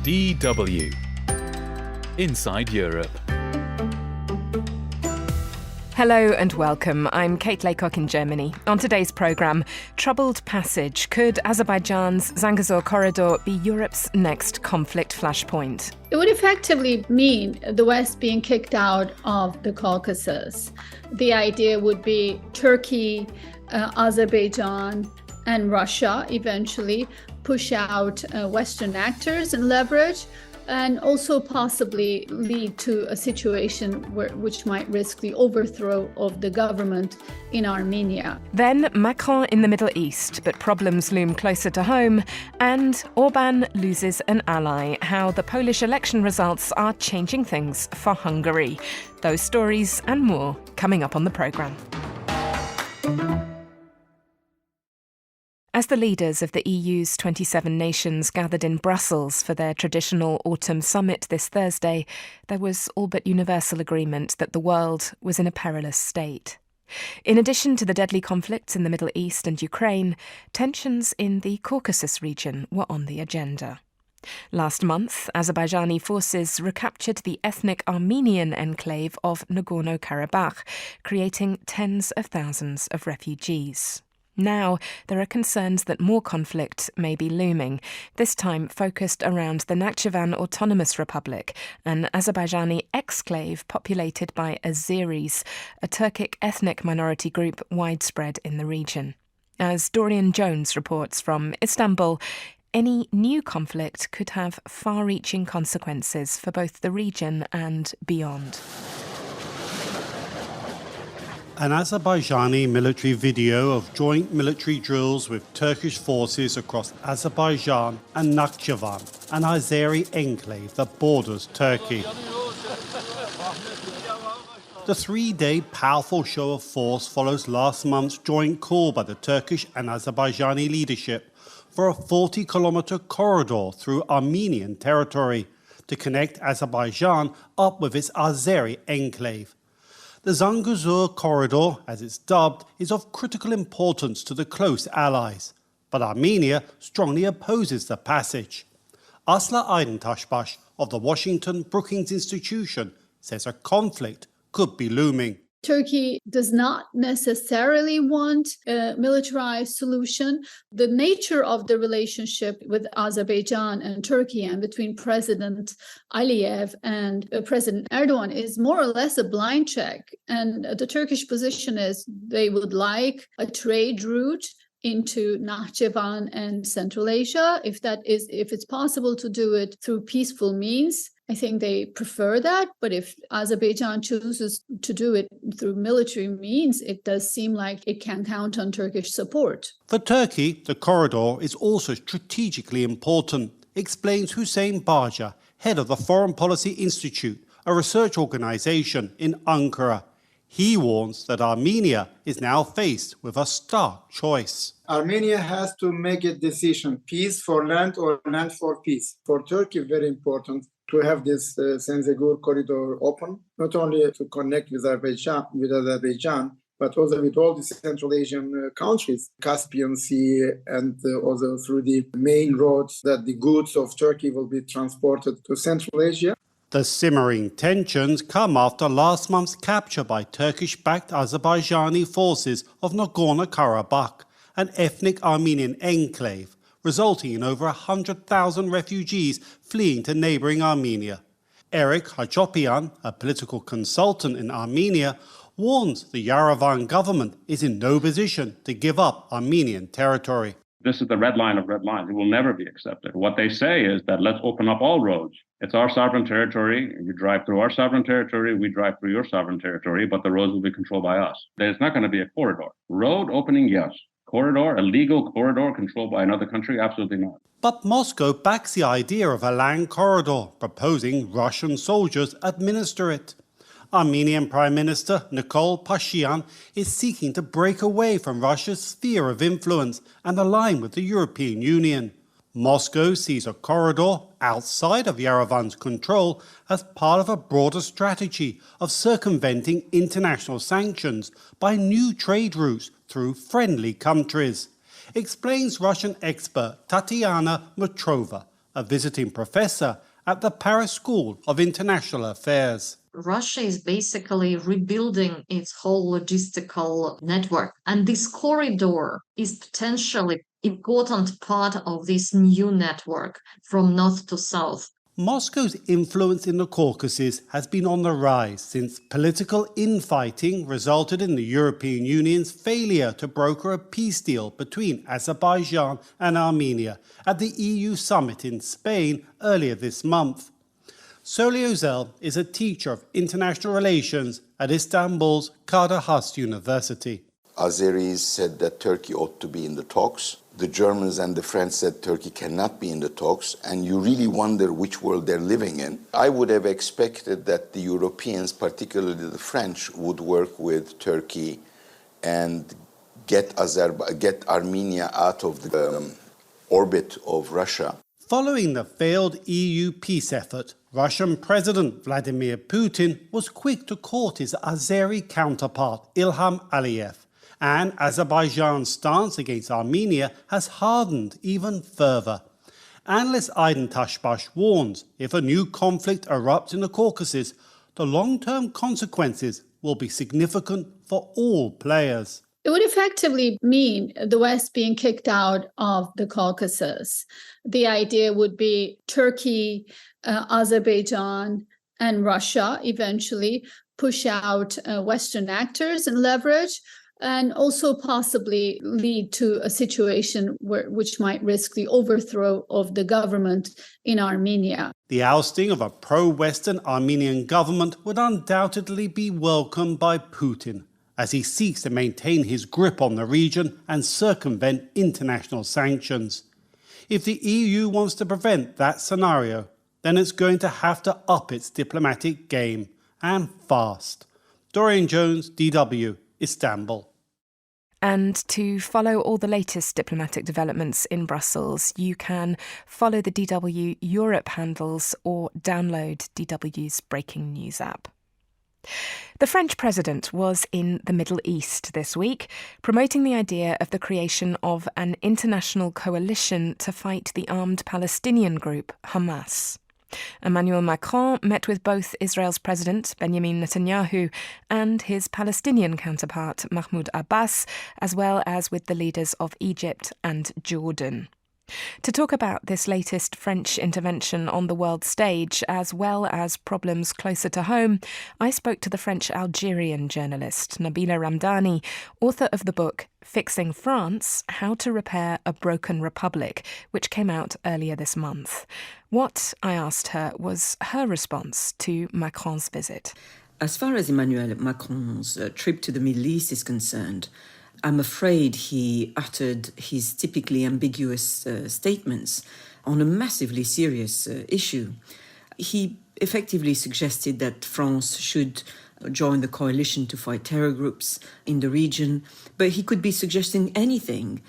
DW Inside Europe. Hello and welcome. I'm Kate Laycock in Germany. On today's programme, troubled passage. Could Azerbaijan's Zangezur corridor be Europe's next conflict flashpoint? It would effectively mean the West being kicked out of the Caucasus. The idea would be Turkey, Azerbaijan, and Russia eventually push out Western actors and leverage, and also possibly lead to a situation which might risk the overthrow of the government in Armenia. Then Macron in the Middle East, but problems loom closer to home, and Orban loses an ally, how the Polish election results are changing things for Hungary. Those stories and more coming up on the programme. As the leaders of the EU's 27 nations gathered in Brussels for their traditional autumn summit this Thursday, there was all but universal agreement that the world was in a perilous state. In addition to the deadly conflicts in the Middle East and Ukraine, tensions in the Caucasus region were on the agenda. Last month, Azerbaijani forces recaptured the ethnic Armenian enclave of Nagorno-Karabakh, creating tens of thousands of refugees. Now, there are concerns that more conflict may be looming, this time focused around the Nakhchivan Autonomous Republic, an Azerbaijani exclave populated by Azeris, a Turkic ethnic minority group widespread in the region. As Dorian Jones reports from Istanbul, any new conflict could have far-reaching consequences for both the region and beyond. An Azerbaijani military video of joint military drills with Turkish forces across Azerbaijan and Nakhchivan, an Azeri enclave that borders Turkey. The three-day powerful show of force follows last month's joint call by the Turkish and Azerbaijani leadership for a 40-kilometre corridor through Armenian territory to connect Azerbaijan up with its Azeri enclave. The Zangezur corridor, as it's dubbed, is of critical importance to the close allies, but Armenia strongly opposes the passage. Asla Aydin-Taşbaş of the Washington Brookings Institution says a conflict could be looming. Turkey does not necessarily want a militarized solution. The nature of the relationship with Azerbaijan and Turkey and between President Aliyev and President Erdogan is more or less a blind check. And the Turkish position is they would like a trade route into Nakhchivan and Central Asia. If it's possible to do it through peaceful means, I think they prefer that. But if Azerbaijan chooses to do it through military means, it does seem like it can count on Turkish support. For Turkey, the corridor is also strategically important, explains Hüseyin Barca, head of the Foreign Policy Institute, a research organization in Ankara. He warns that Armenia is now faced with a stark choice. Armenia has to make a decision, peace for land or land for peace. For Turkey, very important to have this Zangezur corridor open, not only to connect with Azerbaijan, but also with all the Central Asian countries, Caspian Sea, and also through the main roads that the goods of Turkey will be transported to Central Asia. The simmering tensions come after last month's capture by Turkish-backed Azerbaijani forces of Nagorno-Karabakh, an ethnic Armenian enclave, resulting in over 100,000 refugees fleeing to neighbouring Armenia. Eric Hachopian, a political consultant in Armenia, warns the Yerevan government is in no position to give up Armenian territory. This is the red line of red lines. It will never be accepted. What they say is that let's open up all roads. It's our sovereign territory. You drive through our sovereign territory. We drive through your sovereign territory, but the roads will be controlled by us. There's not going to be a corridor. Road opening, yes. Corridor, a legal corridor controlled by another country, absolutely not. But Moscow backs the idea of a land corridor, proposing Russian soldiers administer it. Armenian Prime Minister Nikol Pashinyan is seeking to break away from Russia's sphere of influence and align with the European Union. Moscow sees a corridor outside of Yerevan's control as part of a broader strategy of circumventing international sanctions by new trade routes through friendly countries, explains Russian expert Tatiana Matrova, a visiting professor at the Paris School of International Affairs. Russia is basically rebuilding its whole logistical network. And this corridor is potentially important part of this new network from north to south. Moscow's influence in the Caucasus has been on the rise since political infighting resulted in the European Union's failure to broker a peace deal between Azerbaijan and Armenia at the EU summit in Spain earlier this month. Soli Özel is a teacher of international relations at Istanbul's Kadir Has University. Azeris said that Turkey ought to be in the talks. The Germans and the French said Turkey cannot be in the talks, and you really wonder which world they're living in. I would have expected that the Europeans, particularly the French, would work with Turkey and get Armenia out of the orbit of Russia. Following the failed EU peace effort, Russian President Vladimir Putin was quick to court his Azeri counterpart Ilham Aliyev, and Azerbaijan's stance against Armenia has hardened even further. Analyst Aydin Tashbash warns if a new conflict erupts in the Caucasus, the long-term consequences will be significant for all players. It would effectively mean the West being kicked out of the Caucasus. The idea would be Turkey, Azerbaijan, and Russia eventually push out Western actors and leverage, and also possibly lead to a situation which might risk the overthrow of the government in Armenia. The ousting of a pro-Western Armenian government would undoubtedly be welcomed by Putin, as he seeks to maintain his grip on the region and circumvent international sanctions. If the EU wants to prevent that scenario, then it's going to have to up its diplomatic game, and fast. Dorian Jones, DW, Istanbul. And to follow all the latest diplomatic developments in Brussels, you can follow the DW Europe handles or download DW's Breaking News app. The French president was in the Middle East this week, promoting the idea of the creation of an international coalition to fight the armed Palestinian group Hamas. Emmanuel Macron met with both Israel's President Benjamin Netanyahu and his Palestinian counterpart Mahmoud Abbas, as well as with the leaders of Egypt and Jordan. To talk about this latest French intervention on the world stage, as well as problems closer to home, I spoke to the French-Algerian journalist Nabila Ramdani, author of the book Fixing France, How to Repair a Broken Republic, which came out earlier this month. What, I asked her, was her response to Macron's visit. As far as Emmanuel Macron's trip to the Middle East is concerned, I'm afraid he uttered his typically ambiguous statements on a massively serious issue. He effectively suggested that France should join the coalition to fight terror groups in the region, but he could be suggesting anything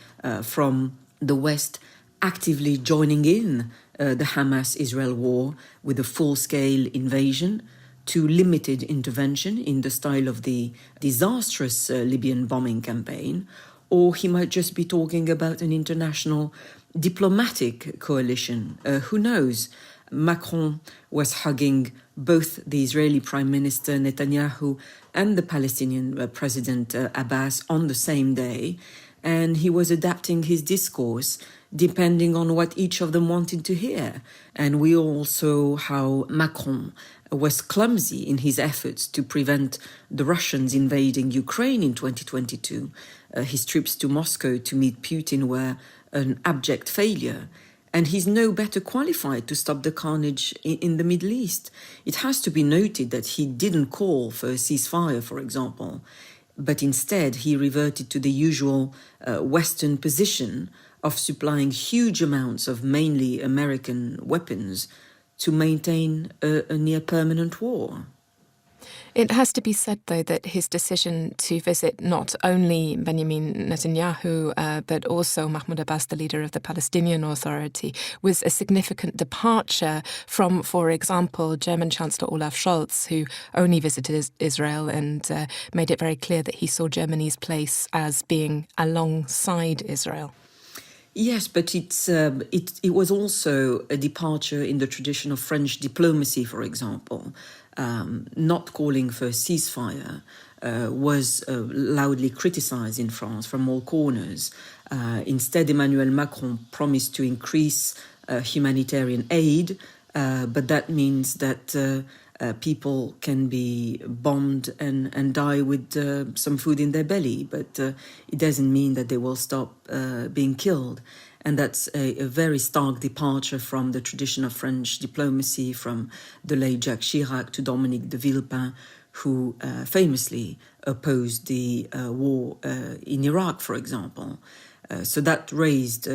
from the West actively joining in the Hamas-Israel war with a full-scale invasion to limited intervention in the style of the disastrous Libyan bombing campaign, or he might just be talking about an international diplomatic coalition. Who knows? Macron was hugging both the Israeli Prime Minister Netanyahu and the Palestinian President Abbas on the same day, and he was adapting his discourse depending on what each of them wanted to hear. And we all saw how Macron was clumsy in his efforts to prevent the Russians invading Ukraine in 2022. His trips to Moscow to meet Putin were an abject failure, and he's no better qualified to stop the carnage in the Middle East. It has to be noted that he didn't call for a ceasefire, for example, but instead he reverted to the usual Western position of supplying huge amounts of mainly American weapons to maintain a near-permanent war. It has to be said, though, that his decision to visit not only Benjamin Netanyahu, but also Mahmoud Abbas, the leader of the Palestinian Authority, was a significant departure from, for example, German Chancellor Olaf Scholz, who only visited Israel and made it very clear that he saw Germany's place as being alongside Israel. Yes, but it was also a departure in the tradition of French diplomacy, for example. Not calling for a ceasefire was loudly criticized in France from all corners. Instead, Emmanuel Macron promised to increase humanitarian aid, but that means that people can be bombed and die with some food in their belly, but it doesn't mean that they will stop being killed. And that's a very stark departure from the tradition of French diplomacy, from the late Jacques Chirac to Dominique de Villepin, who famously opposed the war in Iraq, for example. So that raised,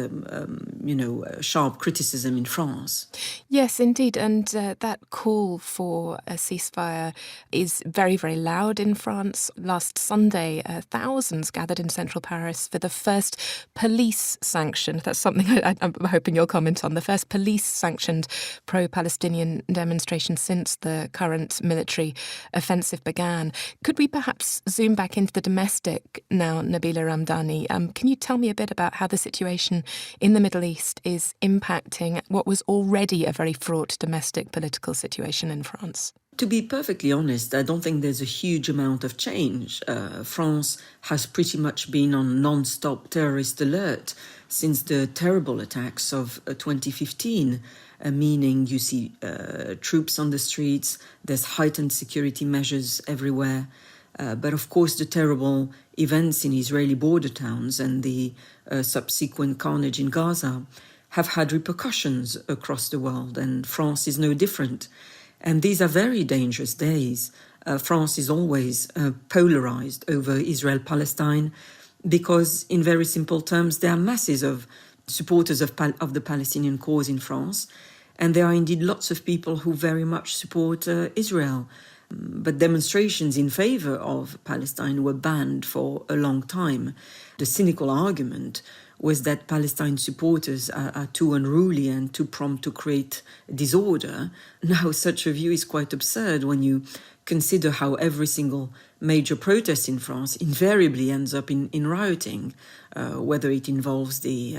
sharp criticism in France. Yes, indeed. And that call for a ceasefire is very, very loud in France. Last Sunday, thousands gathered in central Paris for the first police-sanctioned, that's something I'm hoping you'll comment on, the first police-sanctioned pro-Palestinian demonstration since the current military offensive began. Could we perhaps zoom back into the domestic now, Nabila Ramdani? Can you tell me a bit about how the situation in the Middle East is impacting what was already a very fraught domestic political situation in France? To be perfectly honest, I don't think there's a huge amount of change. France has pretty much been on non-stop terrorist alert since the terrible attacks of 2015, meaning you see troops on the streets, there's heightened security measures everywhere. But of course, the terrible events in Israeli border towns and the subsequent carnage in Gaza have had repercussions across the world, and France is no different. And these are very dangerous days. France is always polarized over Israel-Palestine because, in very simple terms, there are masses of supporters of the Palestinian cause in France, and there are indeed lots of people who very much support Israel. But demonstrations in favor of Palestine were banned for a long time. The cynical argument was that Palestine supporters are too unruly and too prompt to create disorder. Now, such a view is quite absurd when you consider how every single major protest in France invariably ends up in rioting, whether it involves the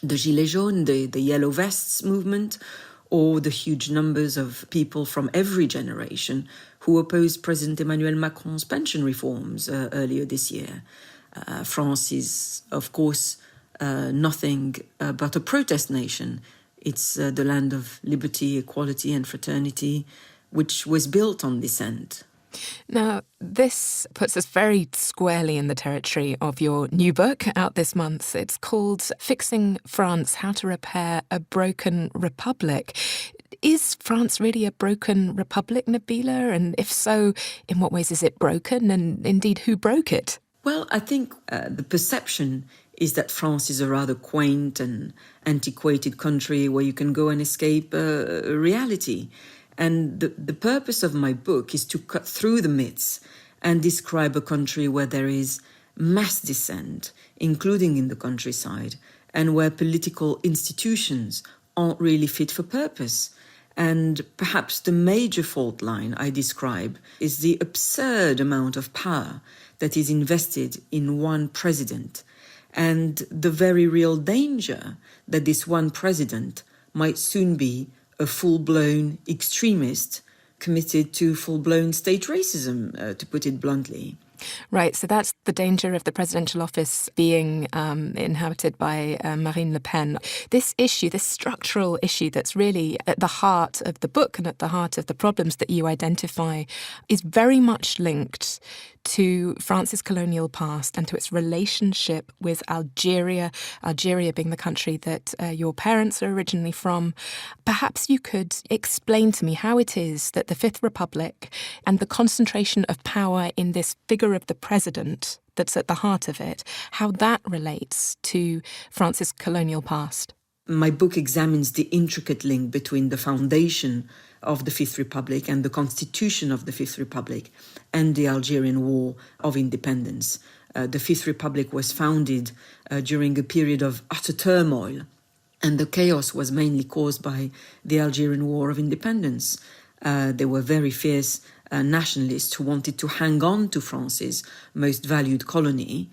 Gilets jaunes, the Yellow Vests movement, or the huge numbers of people from every generation who opposed President Emmanuel Macron's pension reforms earlier this year. France is, of course, nothing but a protest nation. It's the land of liberty, equality and fraternity, which was built on dissent. Now, this puts us very squarely in the territory of your new book out this month. It's called Fixing France, How to Repair a Broken Republic. Is France really a broken republic, Nabila? And if so, in what ways is it broken? And indeed, who broke it? Well, I think the perception is that France is a rather quaint and antiquated country where you can go and escape reality. And the purpose of my book is to cut through the myths and describe a country where there is mass dissent, including in the countryside, and where political institutions aren't really fit for purpose. And perhaps the major fault line I describe is the absurd amount of power that is invested in one president, and the very real danger that this one president might soon be a full-blown extremist committed to full-blown state racism, to put it bluntly. Right, so that's the danger of the presidential office being inhabited by Marine Le Pen. This issue, this structural issue that's really at the heart of the book and at the heart of the problems that you identify is very much linked to France's colonial past and to its relationship with Algeria being the country that your parents are originally from. Perhaps you could explain to me how it is that the Fifth Republic and the concentration of power in this figure of the president that's at the heart of it, how that relates to France's colonial past. My book examines the intricate link between the foundation of the Fifth Republic and the constitution of the Fifth Republic and the Algerian War of Independence. The Fifth Republic was founded during a period of utter turmoil, and the chaos was mainly caused by the Algerian War of Independence. There were very fierce nationalists who wanted to hang on to France's most valued colony,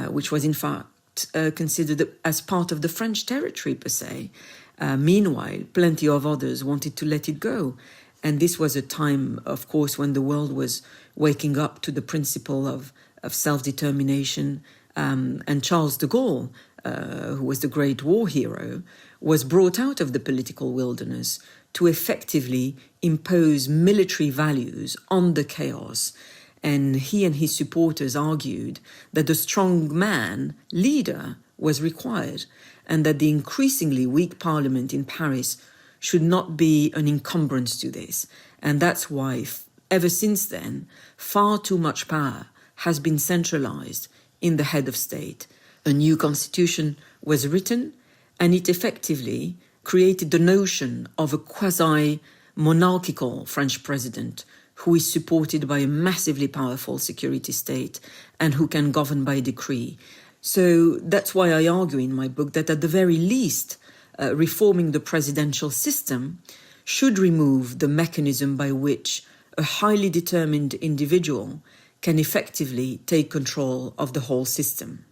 which was in fact not considered as part of the French territory per se. Meanwhile, plenty of others wanted to let it go. And this was a time, of course, when the world was waking up to the principle of self-determination. And Charles de Gaulle, who was the great war hero, was brought out of the political wilderness to effectively impose military values on the chaos. And he and his supporters argued that the strong man, leader, was required, and that the increasingly weak parliament in Paris should not be an encumbrance to this. And that's why, ever since then, far too much power has been centralized in the head of state. A new constitution was written, and it effectively created the notion of a quasi-monarchical French president who is supported by a massively powerful security state and who can govern by decree. So that's why I argue in my book that at the very least, reforming the presidential system should remove the mechanism by which a highly determined individual can effectively take control of the whole system.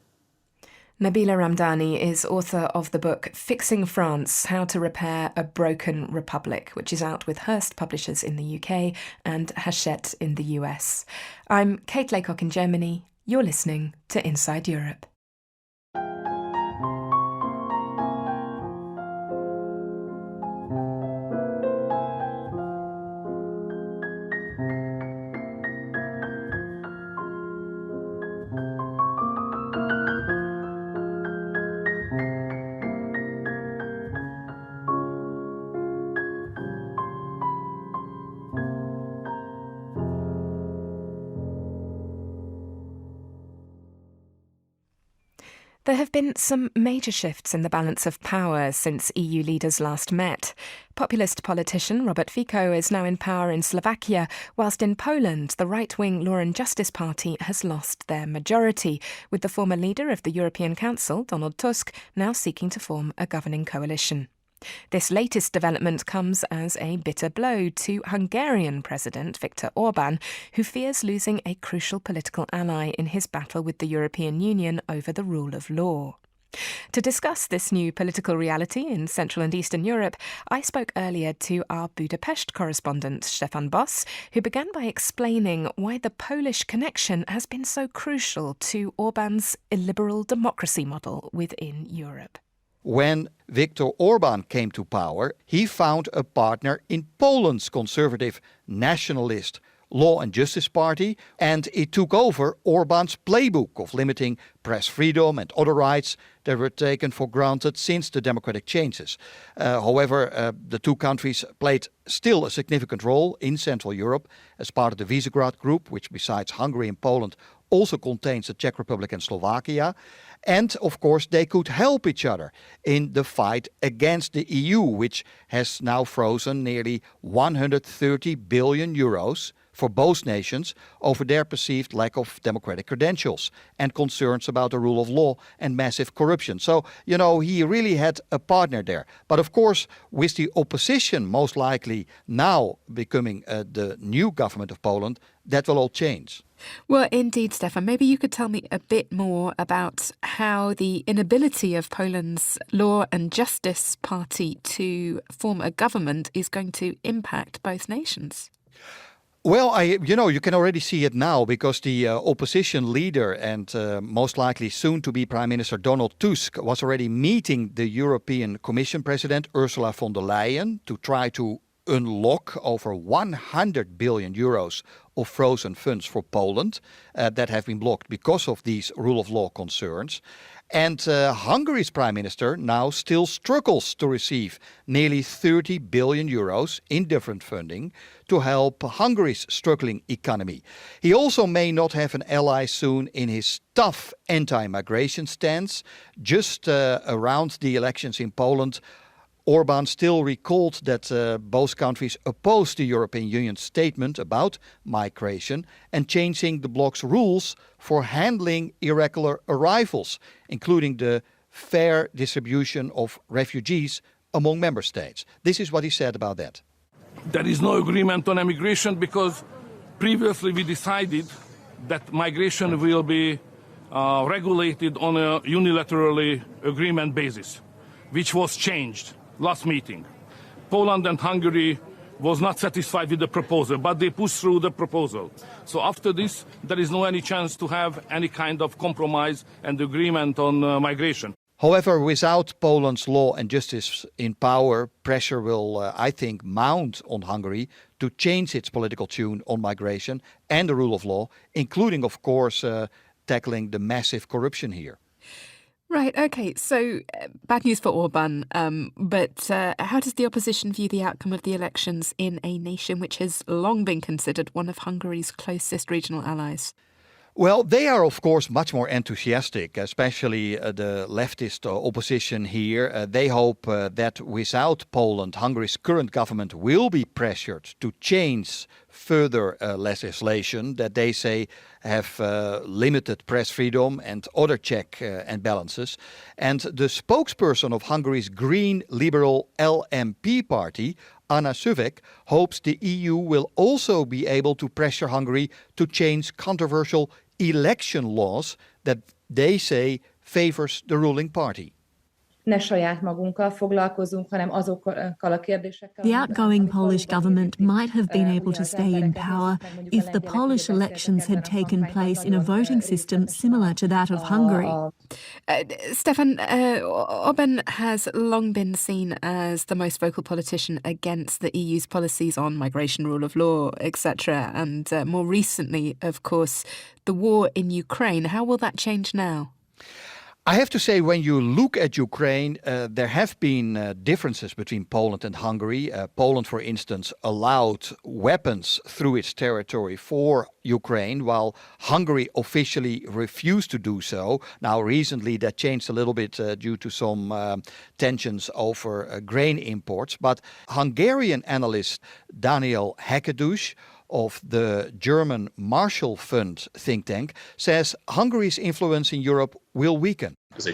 Nabila Ramdani is author of the book Fixing France, How to Repair a Broken Republic, which is out with Hearst Publishers in the UK and Hachette in the US. I'm Kate Laycock in Germany. You're listening to Inside Europe. There have been some major shifts in the balance of power since EU leaders last met. Populist politician Robert Fico is now in power in Slovakia, whilst in Poland the right-wing Law and Justice Party has lost their majority, with the former leader of the European Council, Donald Tusk, now seeking to form a governing coalition. This latest development comes as a bitter blow to Hungarian President Viktor Orban, who fears losing a crucial political ally in his battle with the European Union over the rule of law. To discuss this new political reality in Central and Eastern Europe, I spoke earlier to our Budapest correspondent Stefan Boss, who began by explaining why the Polish connection has been so crucial to Orban's illiberal democracy model within Europe. When Viktor Orban came to power, he found a partner in Poland's conservative nationalist Law and Justice Party, and it took over Orban's playbook of limiting press freedom and other rights that were taken for granted since the democratic changes. However, the two countries played still a significant role in Central Europe as part of the Visegrad Group, which besides Hungary and Poland also contains the Czech Republic and Slovakia. And, of course, they could help each other in the fight against the EU, which has now frozen nearly 130 billion euros for both nations over their perceived lack of democratic credentials and concerns about the rule of law and massive corruption. So, he really had a partner there. But, of course, with the opposition most likely now becoming the new government of Poland, that will all change. Well, indeed, Stefan, maybe you could tell me a bit more about how the inability of Poland's Law and Justice Party to form a government is going to impact both nations. Well, you can already see it now because the opposition leader and most likely soon to be Prime Minister Donald Tusk was already meeting the European Commission President Ursula von der Leyen to try to unlock over 100 billion euros of frozen funds for Poland that have been blocked because of these rule of law concerns. And Hungary's Prime Minister now still struggles to receive nearly 30 billion euros in different funding to help Hungary's struggling economy. He also may not have an ally soon in his tough anti-migration stance. Just around the elections in Poland, Orban still recalled that both countries opposed the European Union's statement about migration and changing the bloc's rules for handling irregular arrivals, including the fair distribution of refugees among member states. This is what he said about that. There is no agreement on immigration because previously we decided that migration will be regulated on a unilaterally agreement basis, which was changed last meeting. Poland and Hungary was not satisfied with the proposal, but they pushed through the proposal. So after this, there is no any chance to have any kind of compromise and agreement on migration. However, without Poland's law and justice in power, pressure will, I think, mount on Hungary to change its political tune on migration and the rule of law, including, of course, tackling the massive corruption here. Right, okay, so bad news for Orban, but how does the opposition view the outcome of the elections in a nation which has long been considered one of Hungary's closest regional allies? Well, they are, of course, much more enthusiastic, especially the leftist opposition here. They hope that without Poland, Hungary's current government will be pressured to change further legislation that they say have limited press freedom and other check and balances. And the spokesperson of Hungary's Green Liberal LMP party, Anna Szövek, hopes the EU will also be able to pressure Hungary to change controversial election laws that they say favors the ruling party. The outgoing Polish government might have been able to stay in power if the Polish elections had taken place in a voting system similar to that of Hungary. Stefan, Orban has long been seen as the most vocal politician against the EU's policies on migration, rule of law, etc. And more recently, of course, the war in Ukraine. How will that change now? I have to say, when you look at Ukraine, there have been differences between Poland and Hungary. Poland, for instance, allowed weapons through its territory for Ukraine, while Hungary officially refused to do so. Now, recently, that changed a little bit due to some tensions over grain imports. But Hungarian analyst Daniel Hegedűs of the German Marshall Fund think tank says Hungary's influence in Europe will weaken. The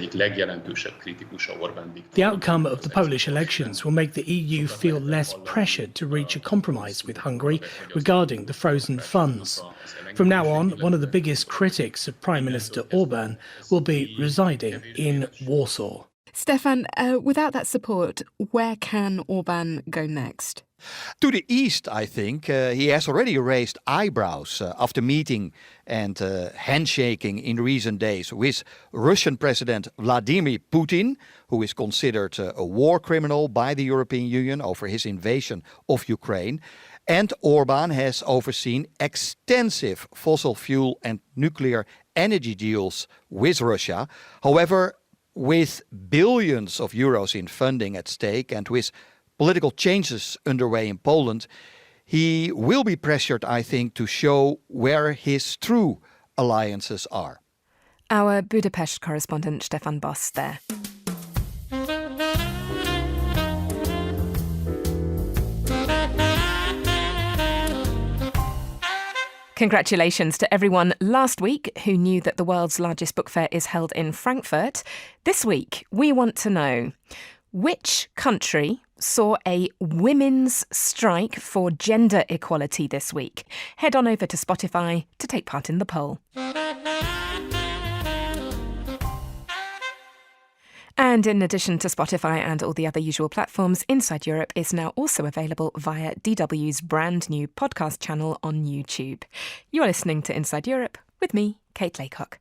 outcome of the Polish elections will make the EU feel less pressured to reach a compromise with Hungary regarding the frozen funds. From now on, one of the biggest critics of Prime Minister Orban will be residing in Warsaw. Stefan, without that support, where can Orban go next? To the east, I think. He has already raised eyebrows after meeting and handshaking in recent days with Russian President Vladimir Putin, who is considered a war criminal by the European Union over his invasion of Ukraine. And Orban has overseen extensive fossil fuel and nuclear energy deals with Russia. However, with billions of euros in funding at stake and with political changes underway in Poland, he will be pressured, I think, to show where his true alliances are. Our Budapest correspondent Stefan Boss there. Congratulations to everyone last week who knew that the world's largest book fair is held in Frankfurt. This week, we want to know, which country saw a women's strike for gender equality this week? Head on over to Spotify to take part in the poll. And in addition to Spotify and all the other usual platforms, Inside Europe is now also available via DW's brand new podcast channel on YouTube. You are listening to Inside Europe with me, Kate Laycock.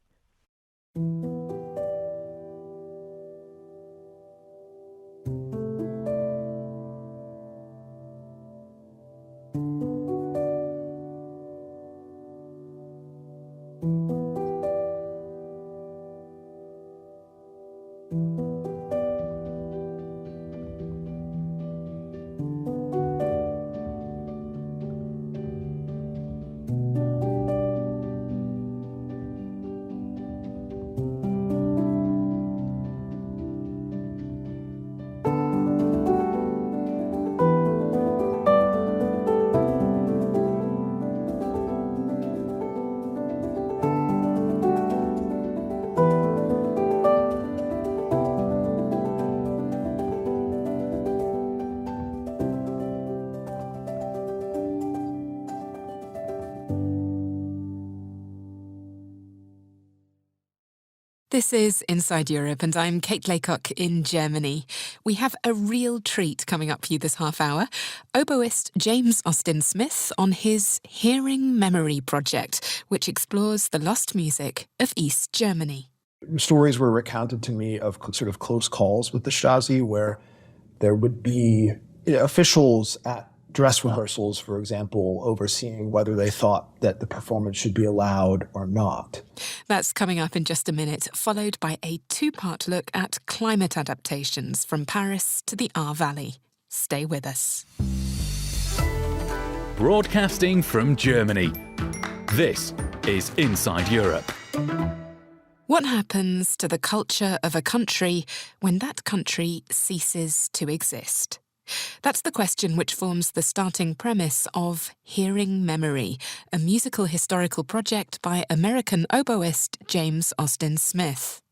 This is Inside Europe, and I'm Kate Laycock in Germany. We have a real treat coming up for you this half hour. Oboist James Austin Smith on his Hearing Memory project, which explores the lost music of East Germany. Stories were recounted to me of sort of close calls with the Stasi, where there would be officials at dress rehearsals, for example, overseeing whether they thought that the performance should be allowed or not. That's coming up in just a minute, followed by a two-part look at climate adaptations from Paris to the Our Valley. Stay with us. Broadcasting from Germany. This is Inside Europe. What happens to the culture of a country when that country ceases to exist? That's the question which forms the starting premise of Hearing Memory, a musical historical project by American oboist James Austin Smith.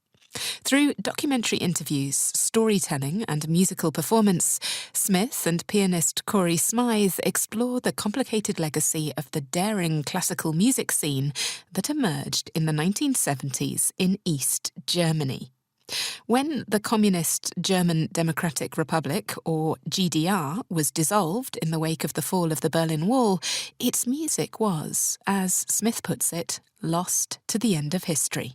Through documentary interviews, storytelling and musical performance, Smith and pianist Corey Smythe explore the complicated legacy of the daring classical music scene that emerged in the 1970s in East Germany. When the Communist German Democratic Republic, or GDR, was dissolved in the wake of the fall of the Berlin Wall, its music was, as Smith puts it, lost to the end of history.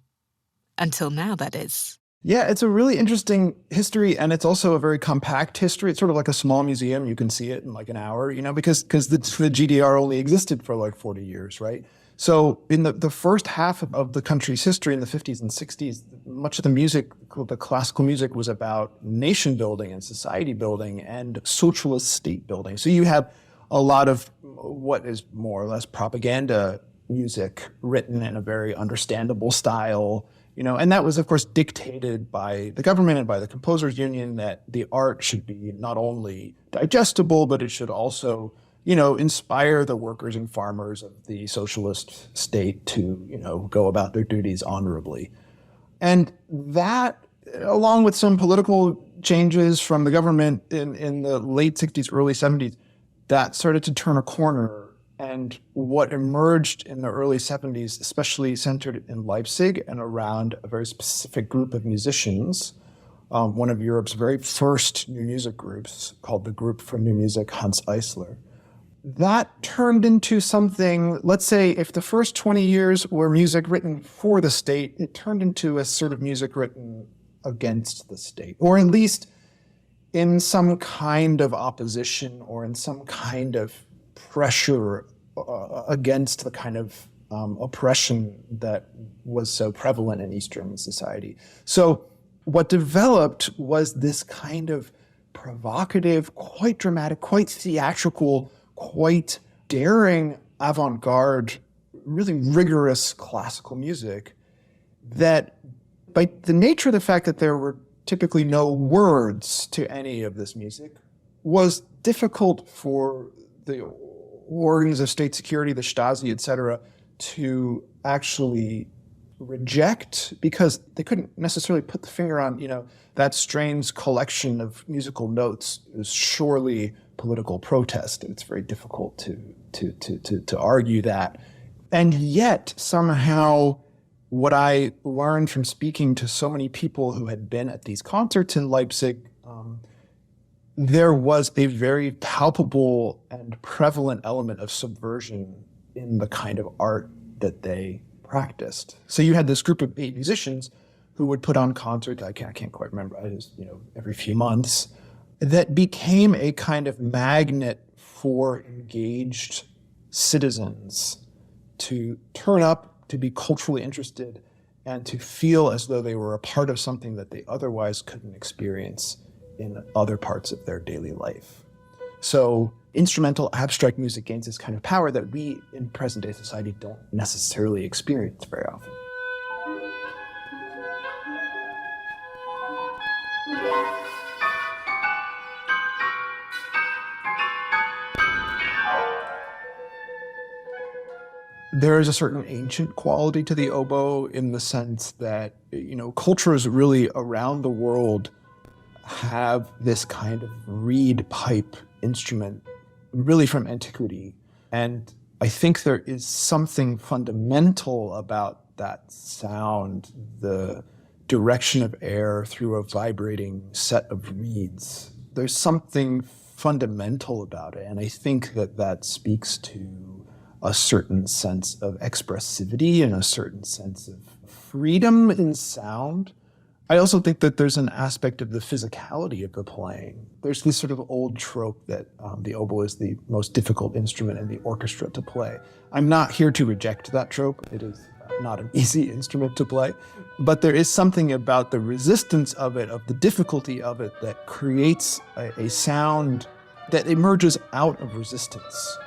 Until now, that is. Yeah, it's a really interesting history, and it's also a very compact history. It's sort of like a small museum. You can see it in like an hour, because the GDR only existed for like 40 years, right? So in the first half of the country's history in the 50s and 60s, much of the music, the classical music, was about nation building and society building and socialist state building. So you have a lot of what is more or less propaganda music written in a very understandable style, and that was, of course, dictated by the government and by the Composers Union, that the art should be not only digestible, but it should also inspire the workers and farmers of the socialist state to, go about their duties honorably. And that, along with some political changes from the government in the late 60s, early 70s, that started to turn a corner. And what emerged in the early 70s, especially centered in Leipzig and around a very specific group of musicians, one of Europe's very first new music groups, called the Group for New Music Hans Eisler, that turned into something, let's say, if the first 20 years were music written for the state, it turned into a sort of music written against the state, or at least in some kind of opposition or in some kind of pressure against the kind of oppression that was so prevalent in East German society. So what developed was this kind of provocative, quite dramatic, quite theatrical, quite daring avant-garde, really rigorous classical music that, by the nature of the fact that there were typically no words to any of this music, was difficult for the organs of state security, the Stasi, etc., to actually reject, because they couldn't necessarily put the finger on, that strange collection of musical notes is surely political protest, and it's very difficult to argue that. And yet, somehow, what I learned from speaking to so many people who had been at these concerts in Leipzig, there was a very palpable and prevalent element of subversion in the kind of art that they practiced. So you had this group of 8 musicians who would put on concerts, I can't quite remember, every few months, that became a kind of magnet for engaged citizens to turn up, to be culturally interested, and to feel as though they were a part of something that they otherwise couldn't experience in other parts of their daily life. So instrumental abstract music gains this kind of power that we in present-day society don't necessarily experience very often. There is a certain ancient quality to the oboe in the sense that, cultures really around the world have this kind of reed pipe instrument really from antiquity. And I think there is something fundamental about that sound, the direction of air through a vibrating set of reeds. There's something fundamental about it, and I think that that speaks to a certain sense of expressivity and a certain sense of freedom in sound. I also think that there's an aspect of the physicality of the playing. There's this sort of old trope that the oboe is the most difficult instrument in the orchestra to play. I'm not here to reject that trope. It is not an easy instrument to play, but there is something about the resistance of it, of the difficulty of it, that creates a sound that emerges out of resistance.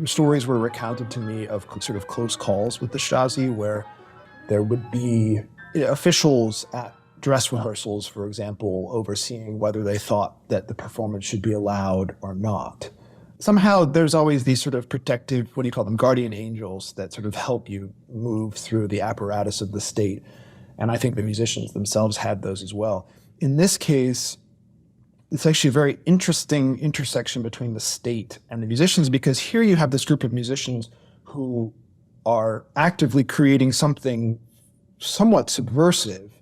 Stories were recounted to me of sort of close calls with the Stasi, where there would be officials at dress rehearsals, for example, overseeing whether they thought that the performance should be allowed or not. Somehow there's always these sort of protective, what do you call them, guardian angels that sort of help you move through the apparatus of the state. And I think the musicians themselves had those as well. In this case, it's actually a very interesting intersection between the state and the musicians, because here you have this group of musicians who are actively creating something somewhat subversive.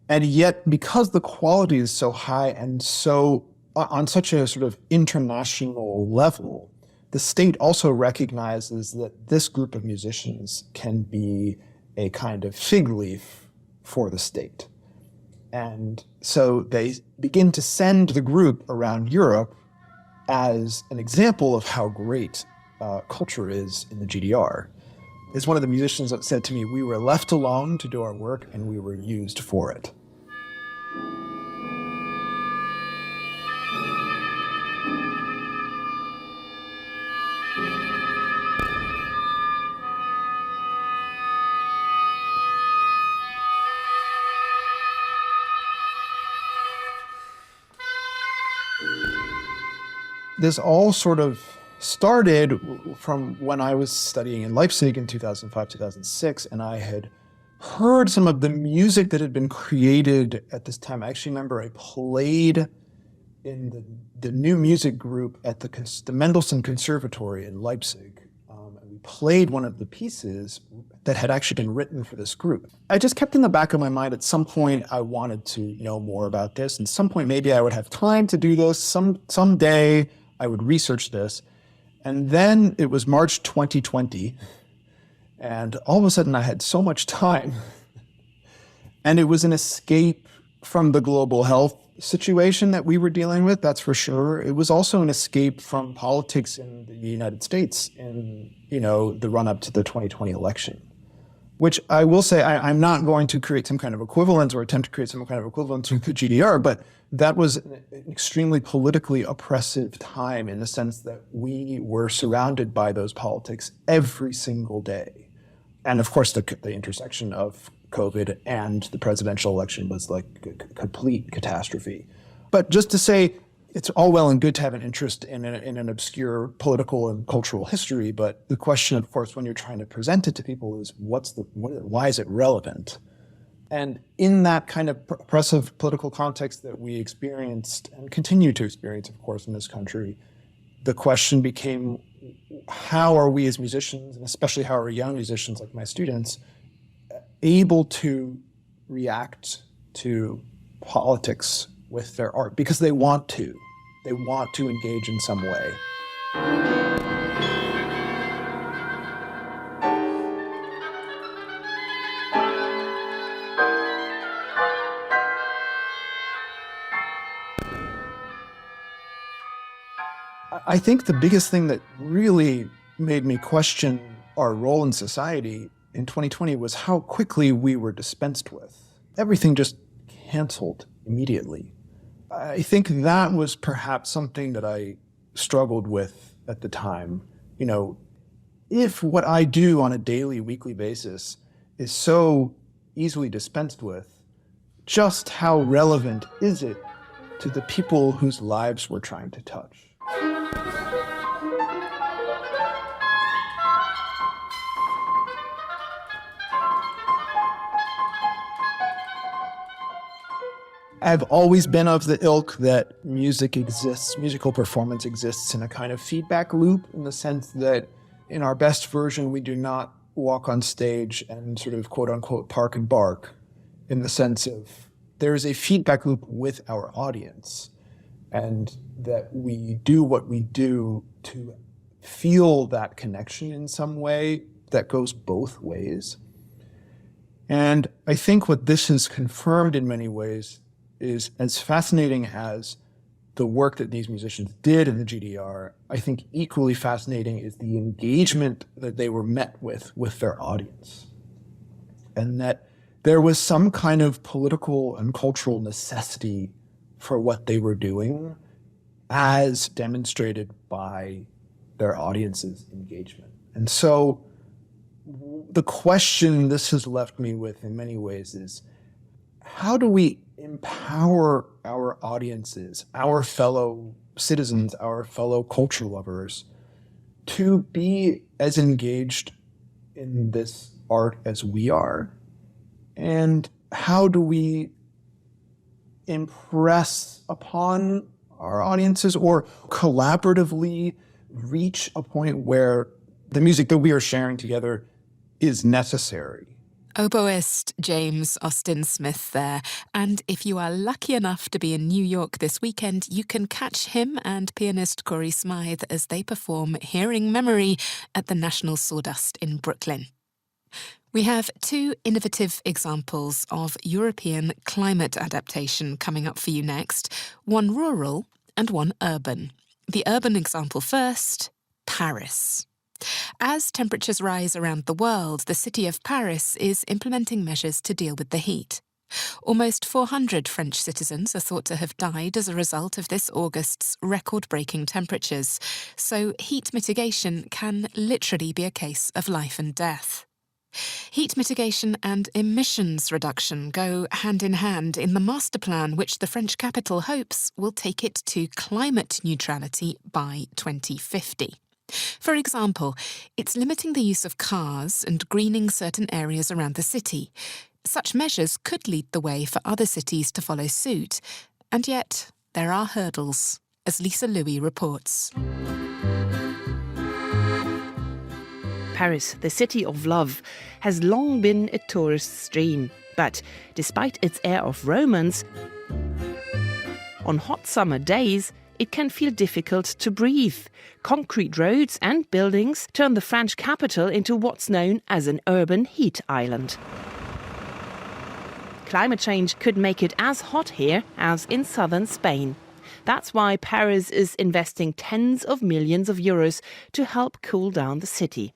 And yet, because the quality is so high and so on such a sort of international level, the state also recognizes that this group of musicians can be a kind of fig leaf for the state. And so they begin to send the group around Europe as an example of how great culture is in the GDR. As one of the musicians that said to me, we were left alone to do our work and we were used for it. This all sort of started from when I was studying in Leipzig in 2005, 2006, and I had heard some of the music that had been created at this time. I actually remember I played in the new music group at the Mendelssohn Conservatory in Leipzig. And we played one of the pieces that had actually been written for this group. I just kept in the back of my mind, at some point I wanted to know more about this, and at some point maybe I would have time to do this. Someday I would research this. And then it was March 2020, and all of a sudden I had so much time. And it was an escape from the global health situation that we were dealing with, that's for sure. It was also an escape from politics in the United States in, the run-up to the 2020 election. Which I will say, I'm not going to create some kind of equivalence or attempt to create some kind of equivalence with the GDR, but that was an extremely politically oppressive time in the sense that we were surrounded by those politics every single day. And of course, the intersection of COVID and the presidential election was like a complete catastrophe. But just to say, it's all well and good to have an interest in an obscure political and cultural history, but the question, of course, when you're trying to present it to people is, why is it relevant? And in that kind of oppressive political context that we experienced and continue to experience, of course, in this country, the question became, how are we as musicians, and especially how are young musicians like my students, able to react to politics with their art? Because they want to. They want to engage in some way. I think the biggest thing that really made me question our role in society in 2020 was how quickly we were dispensed with. Everything just canceled immediately. I think that was perhaps something that I struggled with at the time. If what I do on a daily, weekly basis is so easily dispensed with, just how relevant is it to the people whose lives we're trying to touch? I've always been of the ilk that musical performance exists in a kind of feedback loop, in the sense that in our best version, we do not walk on stage and sort of quote unquote park and bark, in the sense of there is a feedback loop with our audience, and that we do what we do to feel that connection in some way that goes both ways. And I think what this has confirmed in many ways is, as fascinating as the work that these musicians did in the GDR, I think equally fascinating is the engagement that they were met with their audience. And that there was some kind of political and cultural necessity for what they were doing, as demonstrated by their audience's engagement. And so the question this has left me with in many ways is, how do we empower our audiences, our fellow citizens, our fellow culture lovers, to be as engaged in this art as we are? And how do we impress upon our audiences, or collaboratively reach a point where the music that we are sharing together is necessary? Oboist James Austin Smith there. And if you are lucky enough to be in New York this weekend, you can catch him and pianist Corey Smythe as they perform Hearing Memory at the National Sawdust in Brooklyn. We have two innovative examples of European climate adaptation coming up for you next, one rural and one urban. The urban example first, Paris. As temperatures rise around the world, the city of Paris is implementing measures to deal with the heat. Almost 400 French citizens are thought to have died as a result of this August's record-breaking temperatures, so heat mitigation can literally be a case of life and death. Heat mitigation and emissions reduction go hand in hand in the master plan, which the French capital hopes will take it to climate neutrality by 2050. For example, it's limiting the use of cars and greening certain areas around the city. Such measures could lead the way for other cities to follow suit, and yet there are hurdles, as Lisa Louis reports. Paris, the city of love, has long been a tourist's dream. But despite its air of romance, on hot summer days, it can feel difficult to breathe. Concrete roads and buildings turn the French capital into what's known as an urban heat island. Climate change could make it as hot here as in southern Spain. That's why Paris is investing tens of millions of euros to help cool down the city.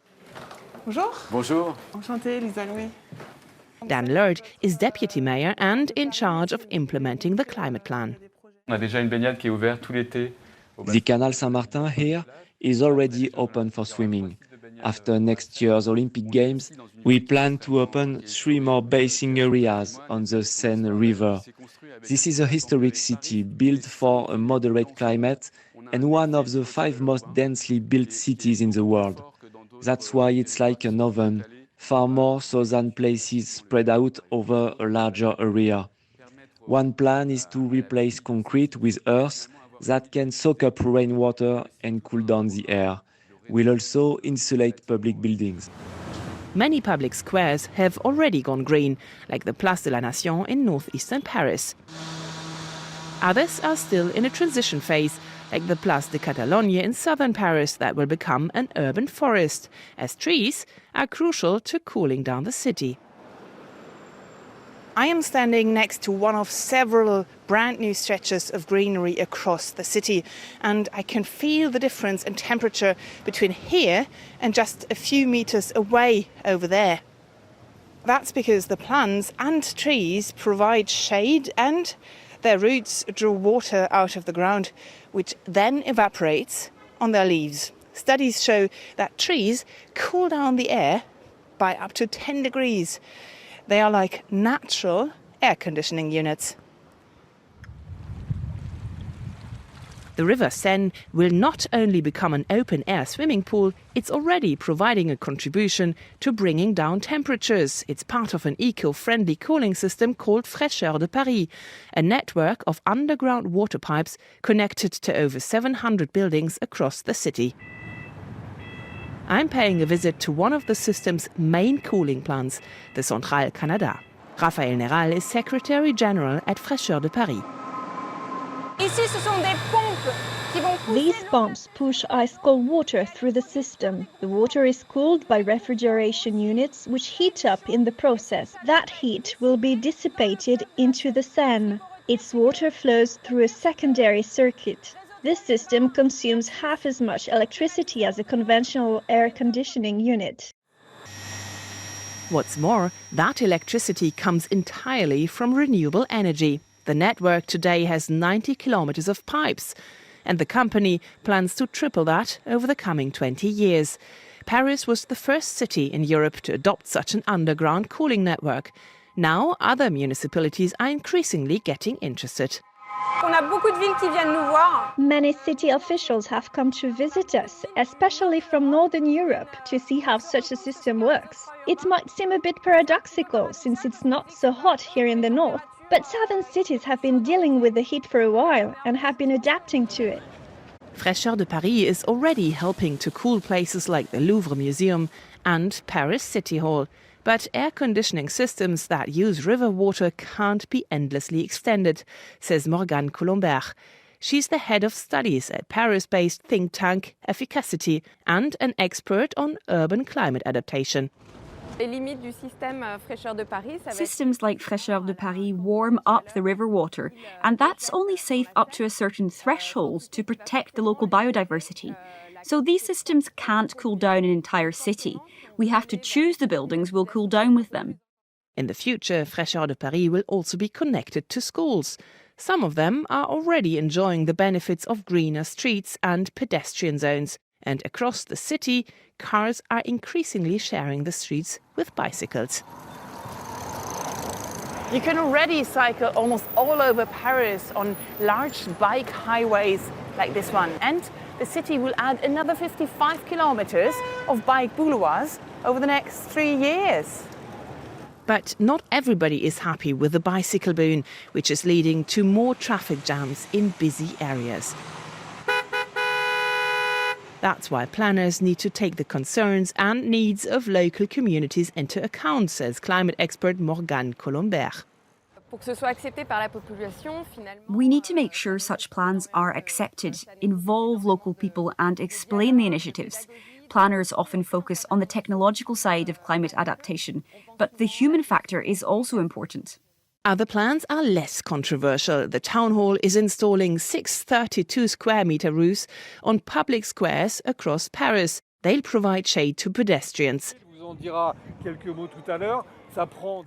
Bonjour. Bonjour. Enchantée, Lisa Louis. Dan Lord is deputy mayor and in charge of implementing the climate plan. On a déjà une baignade qui est ouverte tout l'été. The Canal Saint-Martin here is already open for swimming. After next year's Olympic Games, we plan to open 3 more bathing areas on the Seine River. This is a historic city built for a moderate climate and one of the 5 most densely built cities in the world. That's why it's like an oven, far more so than places spread out over a larger area. One plan is to replace concrete with earth that can soak up rainwater and cool down the air. We'll also insulate public buildings. Many public squares have already gone green, like the Place de la Nation in northeastern Paris. Others are still in a transition phase, like the Place de Catalogne in southern Paris that will become an urban forest, as trees are crucial to cooling down the city. I am standing next to one of several brand new stretches of greenery across the city, and I can feel the difference in temperature between here and just a few meters away over there. That's because the plants and trees provide shade and their roots draw water out of the ground, which then evaporates on their leaves. Studies show that trees cool down the air by up to 10 degrees. They are like natural air conditioning units. The River Seine will not only become an open-air swimming pool, it's already providing a contribution to bringing down temperatures. It's part of an eco-friendly cooling system called Fraîcheur de Paris, a network of underground water pipes connected to over 700 buildings across the city. I'm paying a visit to one of the system's main cooling plants, the Centrale Canada. Raphaël Neral is Secretary General at Fraîcheur de Paris. These pumps push ice-cold water through the system. The water is cooled by refrigeration units, which heat up in the process. That heat will be dissipated into the Seine. Its water flows through a secondary circuit. This system consumes half as much electricity as a conventional air conditioning unit. What's more, that electricity comes entirely from renewable energy. The network today has 90 kilometers of pipes, and the company plans to triple that over the coming 20 years. Paris was the first city in Europe to adopt such an underground cooling network. Now, other municipalities are increasingly getting interested. Many city officials have come to visit us, especially from Northern Europe, to see how such a system works. It might seem a bit paradoxical since it's not so hot here in the north, but southern cities have been dealing with the heat for a while and have been adapting to it. Fraîcheur de Paris is already helping to cool places like the Louvre Museum and Paris City Hall. But air conditioning systems that use river water can't be endlessly extended, says Morgane Colombert. She's the head of studies at Paris-based think tank Efficacity and an expert on urban climate adaptation. Systems like Fraîcheur de Paris warm up the river water, and that's only safe up to a certain threshold to protect the local biodiversity. So these systems can't cool down an entire city. We have to choose the buildings we'll cool down with them. In the future, Fraîcheur de Paris will also be connected to schools. Some of them are already enjoying the benefits of greener streets and pedestrian zones. And across the city, cars are increasingly sharing the streets with bicycles. You can already cycle almost all over Paris on large bike highways like this one. And the city will add another 55 kilometers of bike boulevards over the next 3 years. But not everybody is happy with the bicycle boon, which is leading to more traffic jams in busy areas. That's why planners need to take the concerns and needs of local communities into account, says climate expert Morgane Colombert. We need to make sure such plans are accepted, involve local people and explain the initiatives. Planners often focus on the technological side of climate adaptation, but the human factor is also important. Other plans are less controversial. The town hall is installing 6 32-square-metre roofs on public squares across Paris. They'll provide shade to pedestrians.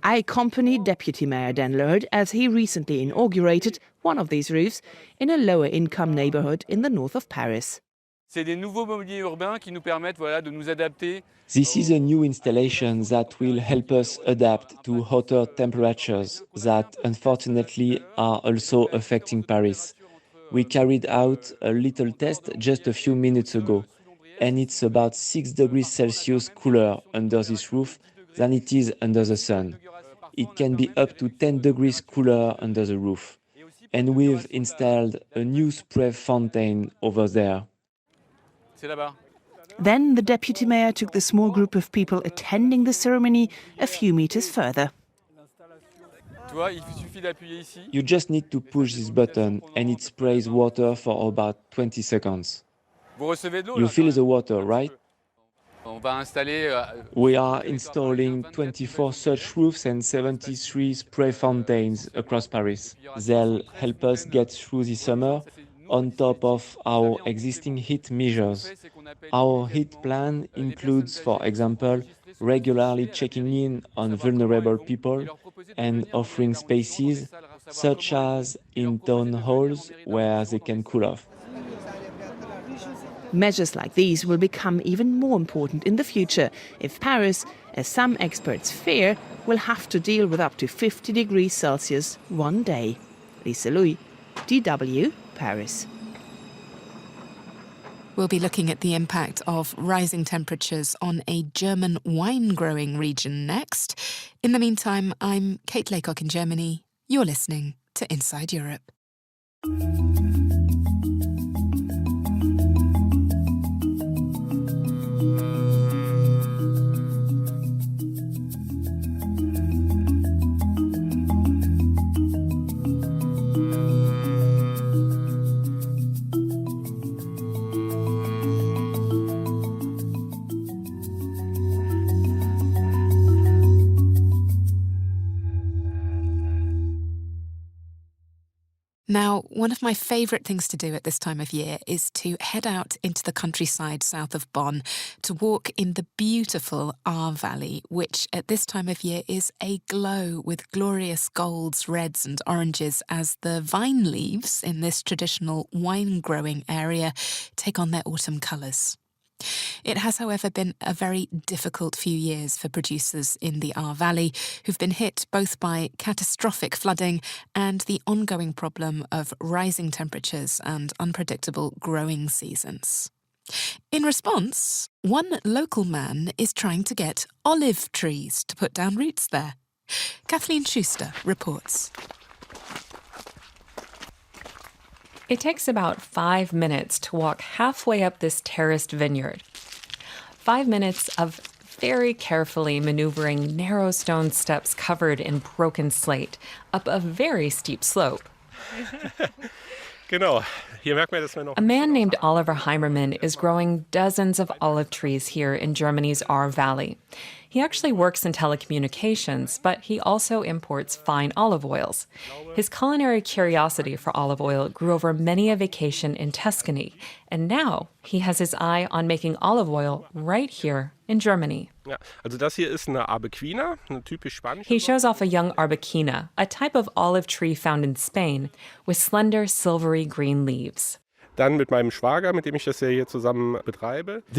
I accompanied Deputy Mayor Dan Lerd as he recently inaugurated one of these roofs in a lower-income neighbourhood in the north of Paris. C'est des nouveaux mobiliers urbains qui nous permettent de nous adapter. This is a new installation that will help us adapt to hotter temperatures that unfortunately are also affecting Paris. We carried out a little test just a few minutes ago, and it's about 6 degrees Celsius cooler under this roof than it is under the sun. It can be up to 10 degrees cooler under the roof. And we've installed a new spray fountain over there. Then the deputy mayor took the small group of people attending the ceremony a few meters further. You just need to push this button and it sprays water for about 20 seconds. You feel the water, right? We are installing 24 such roofs and 73 spray fountains across Paris. They'll help us get through the summer on top of our existing heat measures. Our heat plan includes, for example, regularly checking in on vulnerable people and offering spaces, such as in town halls, where they can cool off. Measures like these will become even more important in the future if Paris, as some experts fear, will have to deal with up to 50 degrees Celsius one day. Lisa Louis, DW, Paris. We'll be looking at the impact of rising temperatures on a German wine-growing region next. In the meantime, I'm Kate Laycock in Germany. You're listening to Inside Europe. Now, one of my favourite things to do at this time of year is to head out into the countryside south of Bonn to walk in the beautiful Ahr Valley, which at this time of year is aglow with glorious golds, reds and oranges as the vine leaves in this traditional wine-growing area take on their autumn colours. It has, however, been a very difficult few years for producers in the Ahr Valley, who've been hit both by catastrophic flooding and the ongoing problem of rising temperatures and unpredictable growing seasons. In response, one local man is trying to get olive trees to put down roots there. Kathleen Schuster reports. It takes about 5 minutes to walk halfway up this terraced vineyard. 5 minutes of very carefully maneuvering narrow stone steps covered in broken slate up a very steep slope. A man named Oliver Heimermann is growing dozens of olive trees here in Germany's Ahr Valley. He actually works in telecommunications, but he also imports fine olive oils. His culinary curiosity for olive oil grew over many a vacation in Tuscany, and now he has his eye on making olive oil right here in Germany. He shows off a young arbequina, a type of olive tree found in Spain, with slender, silvery green leaves. The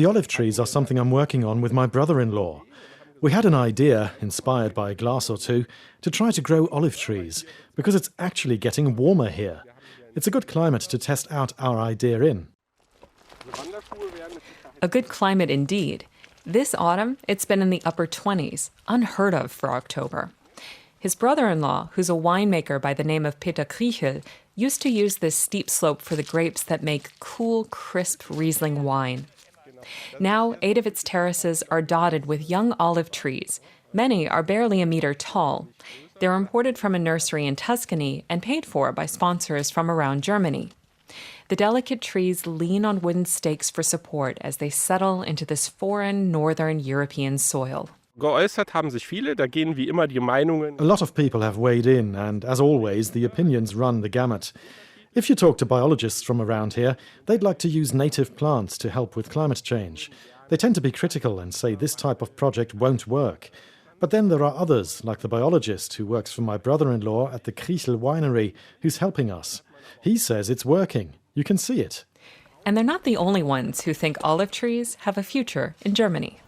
olive trees are something I'm working on with my brother-in-law. We had an idea, inspired by a glass or two, to try to grow olive trees, because it's actually getting warmer here. It's a good climate to test out our idea in. A good climate indeed. This autumn, it's been in the upper 20s, unheard of for October. His brother-in-law, who's a winemaker by the name of Peter Kriechel, used to use this steep slope for the grapes that make cool, crisp Riesling wine. Now, 8 of its terraces are dotted with young olive trees. Many are barely a meter tall. They're imported from a nursery in Tuscany and paid for by sponsors from around Germany. The delicate trees lean on wooden stakes for support as they settle into this foreign northern European soil. A lot of people have weighed in, and as always, the opinions run the gamut. If you talk to biologists from around here, they'd like to use native plants to help with climate change. They tend to be critical and say this type of project won't work. But then there are others, like the biologist who works for my brother-in-law at the Kriechel winery, who's helping us. He says it's working. You can see it. And they're not the only ones who think olive trees have a future in Germany.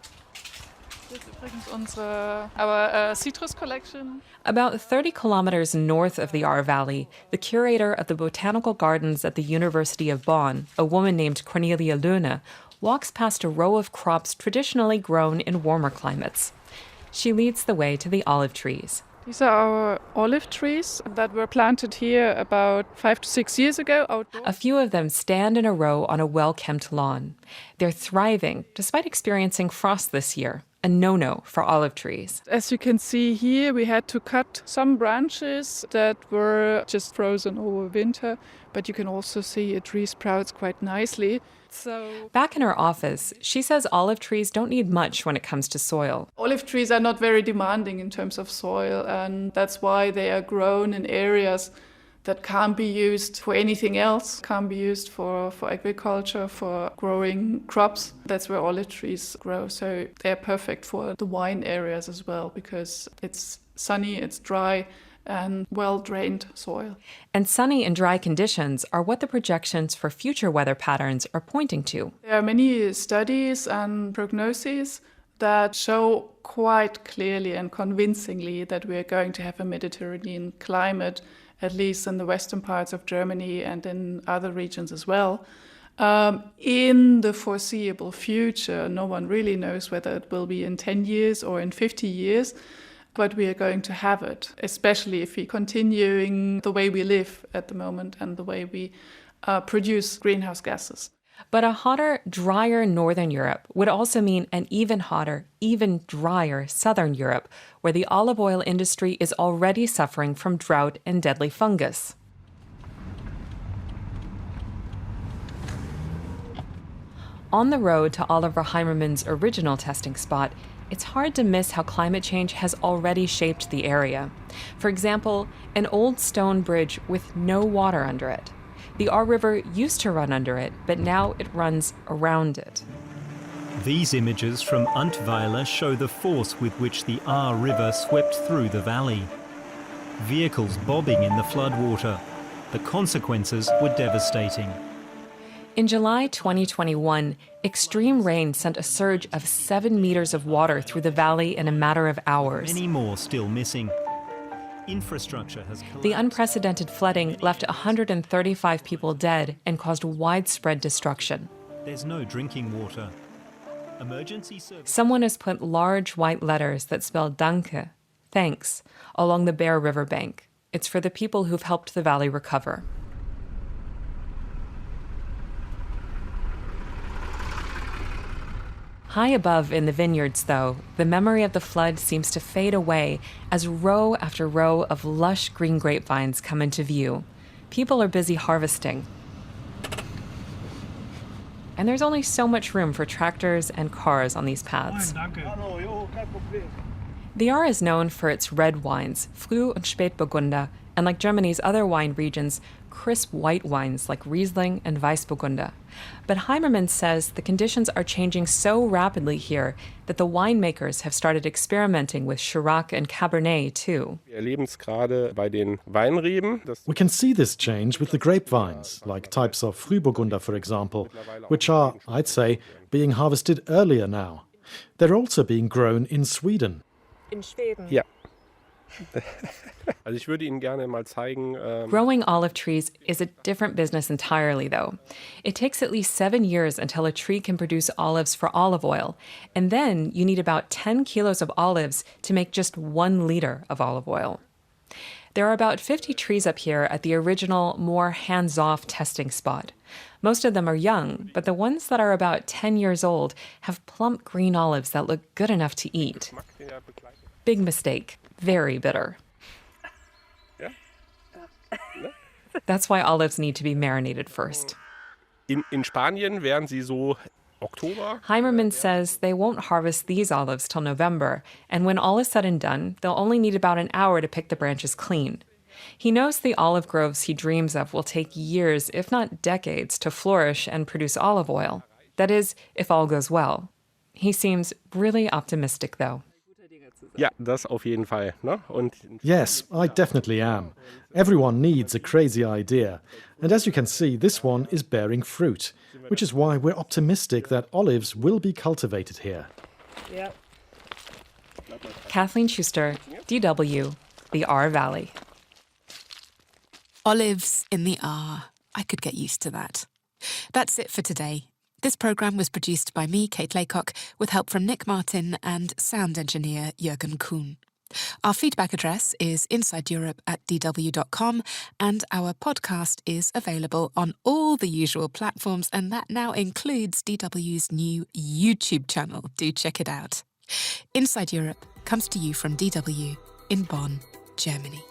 Our citrus collection. About 30 kilometers north of the Ahr Valley, the curator of the botanical gardens at the University of Bonn, a woman named Cornelia Löhne, walks past a row of crops traditionally grown in warmer climates. She leads the way to the olive trees. These are our olive trees that were planted here about 5 to 6 years ago outdoors. A few of them stand in a row on a well-kept lawn. They're thriving despite experiencing frost this year, a no-no for olive trees. As you can see here, we had to cut some branches that were just frozen over winter, but you can also see a tree sprouts quite nicely. Back in her office, she says olive trees don't need much when it comes to soil. Olive trees are not very demanding in terms of soil, and that's why they are grown in areas that can't be used for anything else, can't be used for agriculture, for growing crops. That's where olive trees grow. So they're perfect for the wine areas as well, because it's sunny, it's dry, and well-drained soil. And sunny and dry conditions are what the projections for future weather patterns are pointing to. There are many studies and prognoses that show quite clearly and convincingly that we are going to have a Mediterranean climate, at least in the western parts of Germany and in other regions as well. In the foreseeable future, no one really knows whether it will be in 10 years or in 50 years, but we are going to have it, especially if we're continuing the way we live at the moment and the way we produce greenhouse gases. But a hotter, drier Northern Europe would also mean an even hotter, even drier Southern Europe, where the olive oil industry is already suffering from drought and deadly fungus. On the road to Oliver Heimermann's original testing spot, it's hard to miss how climate change has already shaped the area. For example, an old stone bridge with no water under it. The Aar River used to run under it, but now it runs around it. These images from Untweiler show the force with which the Aar River swept through the valley. Vehicles bobbing in the floodwater. The consequences were devastating. In July 2021, extreme rain sent a surge of 7 meters of water through the valley in a matter of hours. Many more still missing. Infrastructure has collapsed. The unprecedented flooding left 135 people dead and caused widespread destruction. There's no drinking water. Emergency service. Someone has put large white letters that spell Danke, thanks, along the bare riverbank. It's for the people who've helped the valley recover. High above in the vineyards, though, the memory of the flood seems to fade away as row after row of lush green grapevines come into view. People are busy harvesting. And there's only so much room for tractors and cars on these paths. The Aar is known for its red wines, Früh- und Spätburgunder, and like Germany's other wine regions, crisp white wines like Riesling and Weißburgunder. But Heimermann says the conditions are changing so rapidly here that the winemakers have started experimenting with Shiraz and Cabernet too. We can see this change with the grapevines, like types of Frühburgunder, for example, which are, I'd say, being harvested earlier now. They're also being grown in Sweden. In Schweden? Yeah. Growing olive trees is a different business entirely, though. It takes at least 7 years until a tree can produce olives for olive oil, and then you need about 10 kilos of olives to make just 1 liter of olive oil. There are about 50 trees up here at the original, more hands-off testing spot. Most of them are young, but the ones that are about 10 years old have plump green olives that look good enough to eat. Big mistake. Very bitter. That's why olives need to be marinated first. In Spanien wären sie so Oktober. Heimermann says they won't harvest these olives till November, and when all is said and done, they'll only need about an hour to pick the branches clean. He knows the olive groves he dreams of will take years, if not decades, to flourish and produce olive oil. That is, if all goes well. He seems really optimistic, though. Ja, das auf jeden Fall, ne? Yes, I definitely am. Everyone needs a crazy idea. And as you can see, this one is bearing fruit, which is why we're optimistic that olives will be cultivated here. Yeah. Kathleen Schuster, DW, the Aar Valley. Olives in the Aar. I could get used to that. That's it for today. This programme was produced by me, Kate Laycock, with help from Nick Martin and sound engineer Jürgen Kuhn. Our feedback address is insideeurope@dw.com, and our podcast is available on all the usual platforms, and that now includes DW's new YouTube channel. Do check it out. Inside Europe comes to you from DW in Bonn, Germany.